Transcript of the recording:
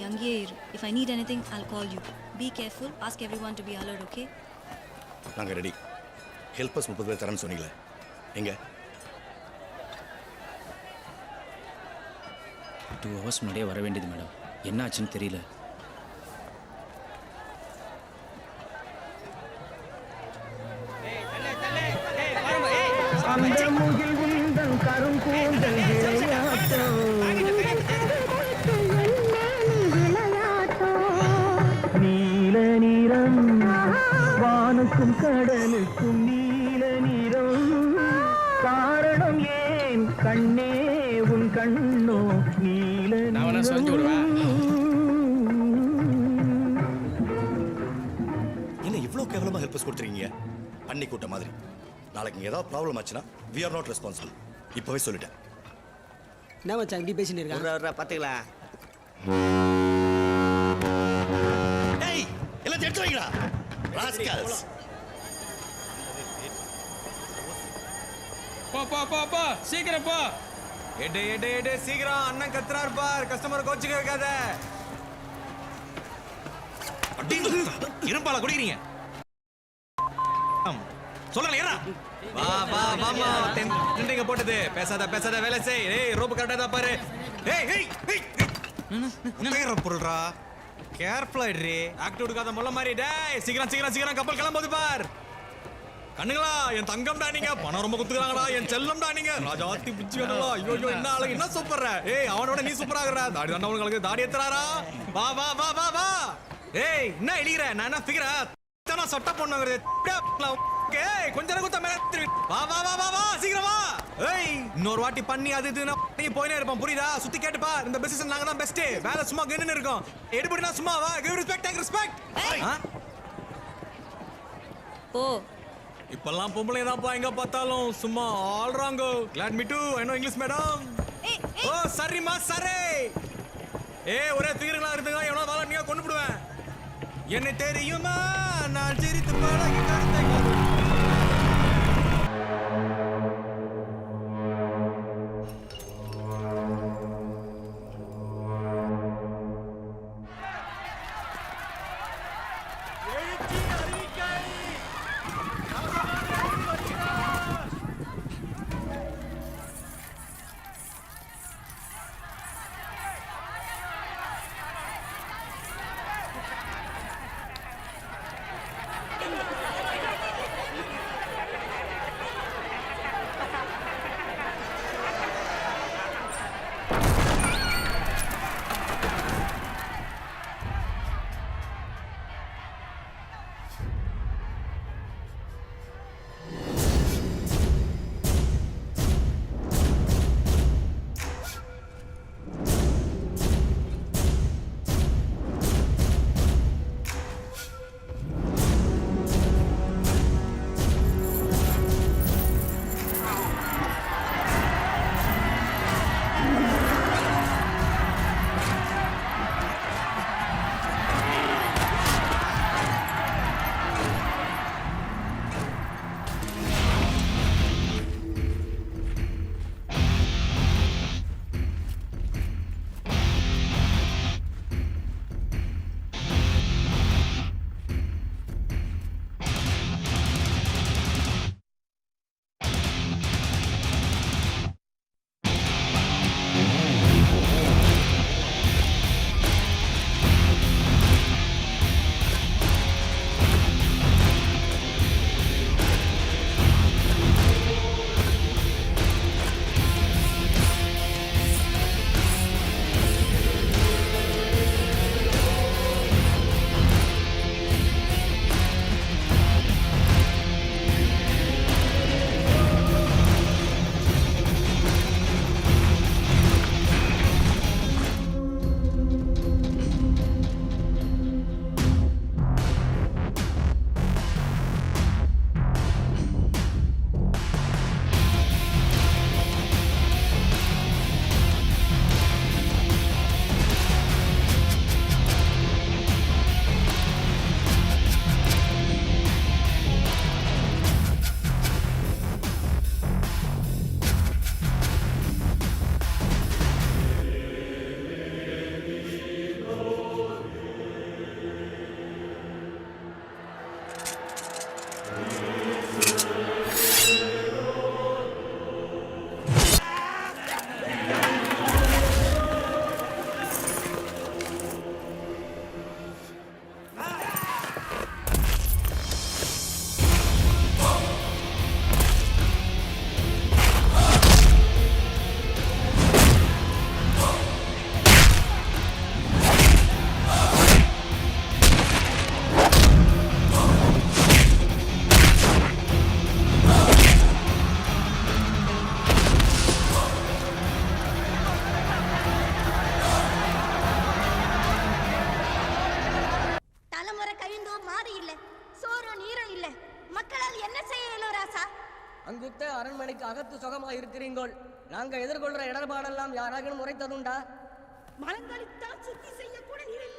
அங்கேயே இரு. If I need anything, I'll call you. Be careful. Ask everyone to be alert, okay? நாங்கள் ready. Helpers 30 பேர் தரேன்னு சொன்னீங்களே, எங்க? 2 hours முன்னாடியே வர வேண்டியது மேடம். என்ன ஆச்சுன்னு தெரியல. அந்த முகில் உந்தன் கருங்கூந்தல் விளையாட்டம் நீல நிறம் வானுக்கும் கடலுக்கும் நீல நிறம் காரணம் ஏன் கண்ணே உன் கண்ணோ நீல என்ன இவ்வளோ கேவலமாக ஹெல்பர்ஸ் கொடுத்துருக்கீங்க? பண்ணி கூட்ட மாதிரி. நாளைக்கு இங்கே ஏதாவது ப்ராப்ளம் ஆச்சுன்னா we are not responsible. இப்போவே சொல்லிட்டேன். என்ன மச்சான் இப்படி பேசிட்டு இருக்கான்? பாத்துக்கலாம். ஏய் எல்லாம் எடுத்து வைங்கடா. ராஸ்கல்ஸ். போ சீக்கிரம் போ. எடு சீக்கிரம். அண்ணன் கத்துறாரு பார். கஸ்டமர் கோச்சுக்க வைக்காத. இருப்பால குடிக்கிறீங்க. சொல்லுங்க ஏறா. வா மாமா டெண்டிங்க போட்டது. பேசாத வேலை செய். ஏய் ரோப் கரெக்ட்டா தான் பாரு. ஏய் முட்டையற பொருள்ரா. கேர்ஃபுல்லா இரு. ஆக்ட் எடுக்காத முள்ள மாதிரி. டேய் சீக்கிரம் கப்பல் கிளம்புது பார். கண்ணுங்களா என் தங்கம்டா நீங்க. பணம் ரொம்ப குத்துறாங்கடா. என் செல்லம்டா நீங்க. ராஜாத்தி பிச்சுக்கடா. ஐயோ என்ன அழகு என்ன சூப்பர்ரா. ஏய் அவனோட நீ சூப்பராகறா. தாடி தண்டவங்களுக்கு தாடி ஏத்துறாரா. வா. ஏய் என்ன எலிங்கற? நான் என்ன ஃபிகரா? தன சட்ட பொண்ணுங்கறது. ஏய் கொஞ்ச நேரம் குத்த மேல வா சீக்கிரம் வா. ஏய் இன்னொரு வாட்டி பண்ணி அது இதுனா நீ போயினே இருப்போம். புரியுதா? சுத்தி கேட்டு பார். இந்த பிசினஸ் நாங்க தான் பெஸ்ட். வேலை சும்மா கென்னு இருக்கோம். எடுபடினா சும்மா வா. Give respect take respect. போ. இப்பெல்லாம் பொம்பளை தான்ப்பா எங்க பார்த்தாலும் சும்மா ஆல்றாங்க. Glad me to I know English madam. ஓ சரிமா சரே. ஒரே திகர்களா இருந்துங்க. எவனோ வாழ நீங்க கொண்டு விடுவேன். என்ன தெரியுமா நான் சிரித்து பழகி கருத்தை பார்த்து சுகமாக இருக்கிறீர்கள். நாங்க எதிர்கொள்ற இடர்பாடெல்லாம் யாராக முறைத்ததுண்டா? மலங்களித்தால் சுத்தி செய்யக்கூட நீர்